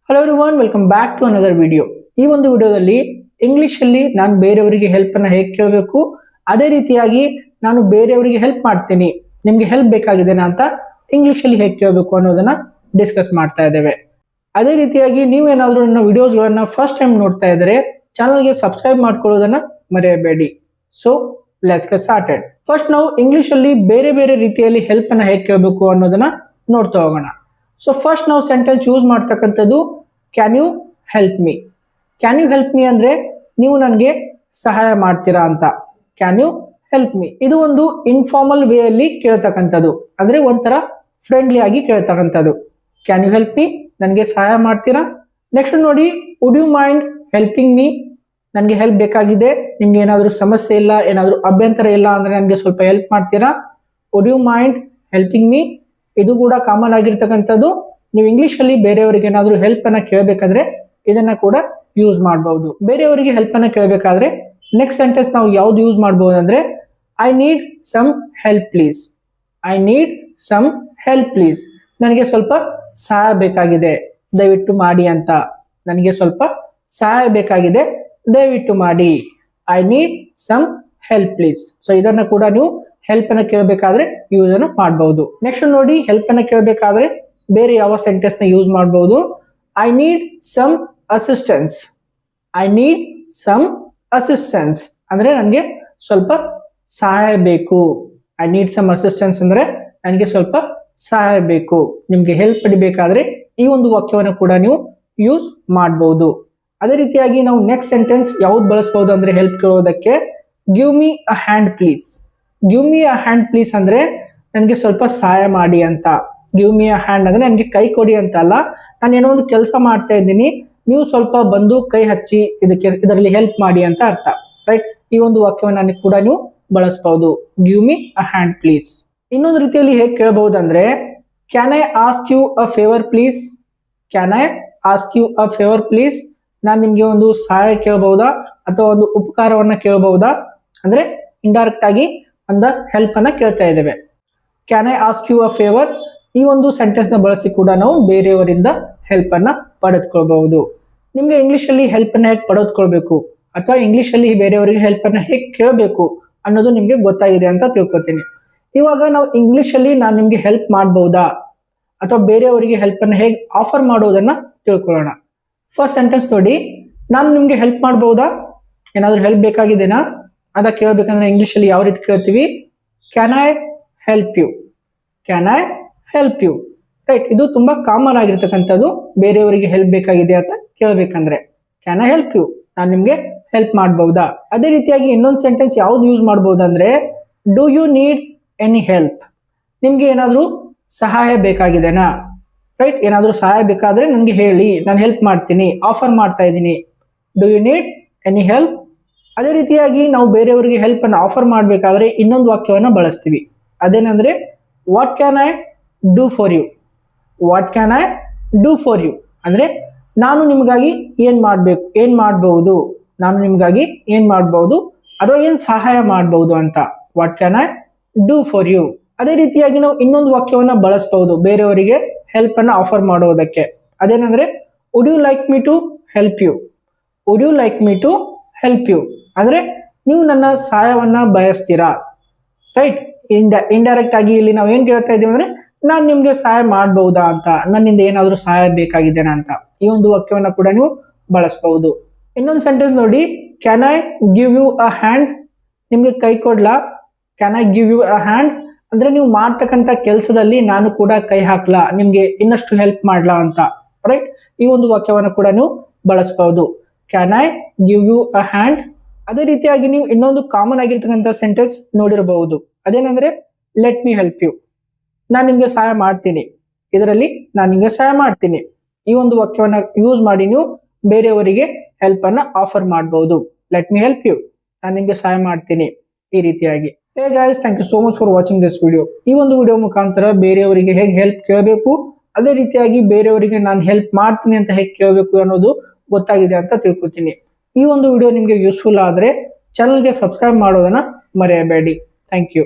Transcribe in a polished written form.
Hello everyone, welcome back to another video. ಈ ಒಂದು ವಿಡಿಯೋದಲ್ಲಿ ಇಂಗ್ಲಿಷ್ ಅಲ್ಲಿ ನಾನು ಬೇರೆಯವರಿಗೆ ಹೆಲ್ಪ್ ಅನ್ನ ಹೇಗೆ ಕೇಳಬೇಕು, ಅದೇ ರೀತಿಯಾಗಿ ನಾನು ಬೇರೆಯವರಿಗೆ ಹೆಲ್ಪ್ ಮಾಡ್ತೀನಿ, ನಿಮ್ಗೆ ಹೆಲ್ಪ್ ಬೇಕಾಗಿದೆನಾ ಅಂತ ಇಂಗ್ಲಿಷ್ ಅಲ್ಲಿ ಹೇಗೆ ಕೇಳಬೇಕು ಅನ್ನೋದನ್ನ ಡಿಸ್ಕಸ್ ಮಾಡ್ತಾ ಇದ್ದೇವೆ. ಅದೇ ರೀತಿಯಾಗಿ ನೀವು ಏನಾದರೂ ನನ್ನ ವಿಡಿಯೋಸ್ಗಳನ್ನ ಫಸ್ಟ್ ಟೈಮ್ ನೋಡ್ತಾ ಇದ್ದರೆ ಚಾನಲ್ಗೆ ಸಬ್ಸ್ಕ್ರೈಬ್ ಮಾಡ್ಕೊಳ್ಳೋದನ್ನ ಮರೆಯಬೇಡಿ. So let's get started. First ನಾವು ಇಂಗ್ಲಿಷ್ ಅಲ್ಲಿ ಬೇರೆ ಬೇರೆ ರೀತಿಯಲ್ಲಿ ಹೆಲ್ಪ್ ಅನ್ನ ಹೇಗೆ ಕೇಳಬೇಕು ಅನ್ನೋದನ್ನ ನೋಡ್ತಾ ಹೋಗೋಣ. ಸೊ ಫಸ್ಟ್ ನಾವು ಸೆಂಟೆನ್ಸ್ ಯೂಸ್ ಮಾಡ್ತಕ್ಕಂಥದ್ದು can you help me. Can you help me ಅಂದ್ರೆ ನೀವು ನನಗೆ ಸಹಾಯ ಮಾಡ್ತೀರಾ ಅಂತ. ಕ್ಯಾನ್ ಯು ಹೆಲ್ಪ್ ಮೀ ಇದು ಒಂದು ಇನ್ಫಾರ್ಮಲ್ ವೇ ಅಲ್ಲಿ ಕೇಳ್ತಕ್ಕಂಥದ್ದು, ಅಂದ್ರೆ ಒಂಥರ ಫ್ರೆಂಡ್ಲಿ ಆಗಿ ಕೇಳ್ತಕ್ಕಂಥದ್ದು. ಕ್ಯಾನ್ ಯು ಹೆಲ್ಪ್ ಮೀ, ನನಗೆ ಸಹಾಯ ಮಾಡ್ತೀರಾ. ನೆಕ್ಸ್ಟ್ ನೋಡಿ, would you mind helping me, ನನಗೆ ಹೆಲ್ಪ್ ಬೇಕಾಗಿದೆ, ನಿಮ್ಗೆ ಏನಾದರೂ ಸಮಸ್ಯೆ ಇಲ್ಲ, ಏನಾದರೂ ಅಭ್ಯಂತರ ಇಲ್ಲ ಅಂದ್ರೆ ನನಗೆ ಸ್ವಲ್ಪ ಹೆಲ್ಪ್ ಮಾಡ್ತೀರಾ. Would you mind helping me ಇದು ಕೂಡ ಕಾಮನ್ ಆಗಿರ್ತಕ್ಕಂಥದ್ದು. ನೀವು ಇಂಗ್ಲಿಷ್ ಅಲ್ಲಿ ಬೇರೆಯವರಿಗೆ ಏನಾದರೂ ಹೆಲ್ಪ್ ಅನ್ನ ಕೇಳಬೇಕಾದ್ರೆ ಇದನ್ನ ಕೂಡ ಯೂಸ್ ಮಾಡಬಹುದು. ಬೇರೆಯವರಿಗೆ ಹೆಲ್ಪ್ ಅನ್ನ ಕೇಳಬೇಕಾದ್ರೆ ನೆಕ್ಸ್ಟ್ ಸೆಂಟೆನ್ಸ್ ನಾವು ಯಾವ್ದು ಯೂಸ್ ಮಾಡಬಹುದು ಅಂದ್ರೆ I need some help please. I need some help please, ನನಗೆ ಸ್ವಲ್ಪ ಸಹಾಯ ಬೇಕಾಗಿದೆ, ದಯವಿಟ್ಟು ಮಾಡಿ ಅಂತ. ನನಗೆ ಸ್ವಲ್ಪ ಸಹಾಯ ಬೇಕಾಗಿದೆ, ದಯವಿಟ್ಟು ಮಾಡಿ. I need some help please. So ಇದನ್ನ ಕೂಡ ನೀವು ಹೆಲ್ಪ್ ಅನ್ನ ಕೇಳಬೇಕಾದ್ರೆ ಯೂಸ್ ಅನ್ನು ಮಾಡಬಹುದು. ನೆಕ್ಸ್ಟ್ ನೋಡಿ, ಹೆಲ್ಪ್ ಅನ್ನ ಕೇಳಬೇಕಾದ್ರೆ ಬೇರೆ ಯಾವ ಸೆಂಟೆನ್ಸ್ ನ ಯೂಸ್ ಮಾಡಬಹುದು. I need some assistance. I need some assistance ಅಂದ್ರೆ ನನಗೆ ಸ್ವಲ್ಪ ಸಹಾಯ ಬೇಕು. ಐ ನೀಡ್ ಸಮ್ ಅಸಿಸ್ಟೆನ್ಸ್ ಅಂದ್ರೆ ನನಗೆ ಸ್ವಲ್ಪ ಸಹಾಯ ಬೇಕು. ನಿಮ್ಗೆ ಹೆಲ್ಪ್ ಪಡಿಬೇಕಾದ್ರೆ ಈ ಒಂದು ವಾಕ್ಯವನ್ನು ಕೂಡ ನೀವು ಯೂಸ್ ಮಾಡಬಹುದು. ಅದೇ ರೀತಿಯಾಗಿ ನಾವು ನೆಕ್ಸ್ಟ್ ಸೆಂಟೆನ್ಸ್ ಯಾವ್ದು ಬಳಸಬಹುದು ಅಂದ್ರೆ ಹೆಲ್ಪ್ ಕೇಳೋದಕ್ಕೆ give me a hand please. Give me a hand please ಅಂದ್ರೆ ನನಗೆ ಸ್ವಲ್ಪ ಸಹಾಯ ಮಾಡಿ ಅಂತ. ಗಿವ್ ಮೀ ಅ ಹ್ಯಾಂಡ್ ಅಂದ್ರೆ ನನಗೆ ಕೈ ಕೊಡಿ ಅಂತ ಅಲ್ಲ, ನಾನು ಏನೋ ಒಂದು ಕೆಲಸ ಮಾಡ್ತಾ ಇದ್ದೀನಿ, ನೀವು ಸ್ವಲ್ಪ ಬಂದು ಕೈ ಹಚ್ಚಿ ಇದರಲ್ಲಿ ಹೆಲ್ಪ್ ಮಾಡಿ ಅಂತ ಅರ್ಥ. ರೈಟ್, ಈ ಒಂದು ವಾಕ್ಯವನ್ನು ಕೂಡ ನೀವು ಬಳಸಬಹುದು, give me a hand please. ಇನ್ನೊಂದು ರೀತಿಯಲ್ಲಿ ಹೇಗೆ ಕೇಳಬಹುದಂದ್ರೆ can I ask you a favour please. Can I ask you a favour please, ನಾನು ನಿಮ್ಗೆ ಒಂದು ಸಹಾಯ ಕೇಳಬಹುದಾ ಅಥವಾ ಒಂದು ಉಪಕಾರವನ್ನ ಕೇಳಬಹುದಾ, ಅಂದ್ರೆ ಇಂಡೈರೆಕ್ಟ್ ಆಗಿ ಒಂದು ಹೆಲ್ಪ್ ಅನ್ನ ಕೇಳ್ತಾ ಇದ್ದೇವೆ. Can I ask you a favour ಈ ಒಂದು ಸೆಂಟೆನ್ಸ್ ನ ಬಳಸಿ ಕೂಡ ನಾವು ಬೇರೆಯವರಿಂದ ಹೆಲ್ಪ್ ಅನ್ನ ಪಡೆದುಕೊಳ್ಬಹುದು. ನಿಮ್ಗೆ ಇಂಗ್ಲಿಷ್ ಅಲ್ಲಿ ಹೆಲ್ಪ್ ಅನ್ನ ಹೇಗೆ ಪಡೆದುಕೊಳ್ಬೇಕು ಅಥವಾ ಇಂಗ್ಲಿಷ್ ಅಲ್ಲಿ ಬೇರೆಯವರಿಗೆ ಹೆಲ್ಪ್ ಅನ್ನ ಹೇಗೆ ಕೇಳಬೇಕು ಅನ್ನೋದು ನಿಮ್ಗೆ ಗೊತ್ತಾಗಿದೆ ಅಂತ ತಿಳ್ಕೊತೀನಿ. ಇವಾಗ ನಾವು ಇಂಗ್ಲಿಷ್ ಅಲ್ಲಿ ನಾನು ನಿಮ್ಗೆ ಹೆಲ್ಪ್ ಮಾಡಬಹುದಾ ಅಥವಾ ಬೇರೆಯವರಿಗೆ ಹೆಲ್ಪ್ ಅನ್ನ ಹೇಗೆ ಆಫರ್ ಮಾಡೋದನ್ನ ತಿಳ್ಕೊಳ್ಳೋಣ. ಫಸ್ಟ್ ಸೆಂಟೆನ್ಸ್ ನೋಡಿ, ನಾನು ನಿಮ್ಗೆ ಹೆಲ್ಪ್ ಮಾಡಬಹುದಾ, ಏನಾದರೂ ಹೆಲ್ಪ್ ಬೇಕಾಗಿದೆನಾ ಅಂತ ಕೇಳಬೇಕಂದ್ರೆ ಇಂಗ್ಲಿಷ್ ಅಲ್ಲಿ ಯಾವ ರೀತಿ ಕೇಳ್ತೀವಿ, can I help you. Can I help you. Right, ಇದು ತುಂಬಾ ಕಾಮನ್ ಆಗಿರ್ತಕ್ಕಂಥದ್ದು. ಬೇರೆಯವರಿಗೆ ಹೆಲ್ಪ್ ಬೇಕಾಗಿದೆ ಅಂತ ಕೇಳಬೇಕಂದ್ರೆ ಕ್ಯಾನ್ ಐ ಹೆಲ್ಪ್ ಯು, ನಾನು ನಿಮ್ಗೆ ಹೆಲ್ಪ್ ಮಾಡಬಹುದಾ. ಅದೇ ರೀತಿಯಾಗಿ ಇನ್ನೊಂದು ಸೆಂಟೆನ್ಸ್ ಯಾವ್ದು ಯೂಸ್ ಮಾಡಬಹುದು ಅಂದ್ರೆ do you need any help. ನಿಮ್ಗೆ ಏನಾದರೂ ಸಹಾಯ ಬೇಕಾಗಿದೆನಾ. ರೈಟ್, ಏನಾದರೂ ಸಹಾಯ ಬೇಕಾದ್ರೆ ನನಗೆ ಹೇಳಿ, ನಾನು ಹೆಲ್ಪ್ ಮಾಡ್ತೀನಿ, ಆಫರ್ ಮಾಡ್ತಾ ಇದ್ದೀನಿ. Do you need any help. ಅದೇ ರೀತಿಯಾಗಿ ನಾವು ಬೇರೆಯವರಿಗೆ ಹೆಲ್ಪ್ ಅನ್ನು ಆಫರ್ ಮಾಡಬೇಕಾದ್ರೆ ಇನ್ನೊಂದು ವಾಕ್ಯವನ್ನು ಬಳಸ್ತೀವಿ, ಅದೇನಂದ್ರೆ what can I do for you. What can I do for you ಅಂದ್ರೆ ನಾನು ನಿಮಗಾಗಿ ಏನ್ ಮಾಡಬಹುದು, ನಾನು ನಿಮಗಾಗಿ ಏನ್ ಮಾಡಬಹುದು ಅಥವಾ ಏನ್ ಸಹಾಯ ಮಾಡಬಹುದು ಅಂತ. What can I do for you. ಅದೇ ರೀತಿಯಾಗಿ ನಾವು ಇನ್ನೊಂದು ವಾಕ್ಯವನ್ನ ಬಳಸಬಹುದು ಬೇರೆಯವರಿಗೆ ಹೆಲ್ಪ್ ಅನ್ನ ಆಫರ್ ಮಾಡೋದಕ್ಕೆ, ಅದೇನಂದ್ರೆ would you like me to help you. Would you like me to help you ಅಂದ್ರೆ ನೀವು ನನ್ನ ಸಹಾಯವನ್ನ ಬಯಸ್ತೀರಾ. ರೈಟ್, ಇಂಡೈರೆಕ್ಟ್ ಆಗಿ ಇಲ್ಲಿ ನಾವು ಏನ್ ಕೇಳ್ತಾ ಇದೀವಿ ಅಂದ್ರೆ ನಾನು ನಿಮ್ಗೆ ಸಹಾಯ ಮಾಡಬಹುದಾ ಅಂತ, ನನ್ನಿಂದ ಏನಾದರೂ ಸಹಾಯ ಬೇಕಾಗಿದೆನಾ ಅಂತ. ಈ ಒಂದು ವಾಕ್ಯವನ್ನ ಕೂಡ ನೀವು ಬಳಸಬಹುದು. ಇನ್ನೊಂದು ಸೆಂಟೆನ್ಸ್ ನೋಡಿ, can I give you a hand. ನಿಮ್ಗೆ ಕೈ ಕೊಡ್ಲಾ. Can I give you a hand ಅಂದ್ರೆ ನೀವು ಮಾಡ್ತಕ್ಕಂಥ ಕೆಲಸದಲ್ಲಿ ನಾನು ಕೂಡ ಕೈ ಹಾಕ್ಲಾ, ನಿಮ್ಗೆ ಇನ್ನಷ್ಟು ಹೆಲ್ಪ್ ಮಾಡ್ಲಾ ಅಂತ. ರೈಟ್, ಈ ಒಂದು ವಾಕ್ಯವನ್ನ ಕೂಡ ನೀವು ಬಳಸಬಹುದು, can I give you a hand. ಅದೇ ರೀತಿಯಾಗಿ ನೀವು ಇನ್ನೊಂದು ಕಾಮನ್ ಆಗಿರ್ತಕ್ಕಂಥ ಸೆಂಟೆನ್ಸ್ ನೋಡಿರಬಹುದು, ಅದೇನಂದ್ರೆ ಲೆಟ್ ಮಿ ಹೆಲ್ಪ್ ಯು. ನಾನು ನಿಮ್ಗೆ ಸಹಾಯ ಮಾಡ್ತೀನಿ, ಇದರಲ್ಲಿ ನಾನು ನಿಮ್ಗೆ ಸಹಾಯ ಮಾಡ್ತೀನಿ. ಈ ಒಂದು ವಾಕ್ಯವನ್ನ ಯೂಸ್ ಮಾಡಿ ನೀವು ಬೇರೆಯವರಿಗೆ ಹೆಲ್ಪ್ ಅನ್ನ ಆಫರ್ ಮಾಡಬಹುದು. ಲೆಟ್ ಮಿ ಹೆಲ್ಪ್ ಯು, ನಾನು ನಿಮ್ಗೆ ಸಹಾಯ ಮಾಡ್ತೀನಿ, ಈ ರೀತಿಯಾಗಿ. Hey guys, thank you so much for watching this video. ಈ ಒಂದು ವಿಡಿಯೋ ಮುಖಾಂತರ ಬೇರೆಯವರಿಗೆ ಹೇಗೆ ಹೆಲ್ಪ್ ಕೇಳಬೇಕು, ಅದೇ ರೀತಿಯಾಗಿ ಬೇರೆಯವರಿಗೆ ನಾನು ಹೆಲ್ಪ್ ಮಾಡ್ತೀನಿ ಅಂತ ಹೇಗೆ ಕೇಳಬೇಕು ಅನ್ನೋದು ಗೊತ್ತಾಗಿದೆ ಅಂತ ತಿಳ್ಕೊತೀನಿ. ಈ ಒಂದು ವಿಡಿಯೋ ನಿಮಗೆ ಯೂಸ್ಫುಲ್ ಆದ್ರೆ ಚಾನಲ್ಗೆ ಸಬ್ಸ್ಕ್ರೈಬ್ ಮಾಡೋದನ್ನ ಮರೆಯಬೇಡಿ. Thank you.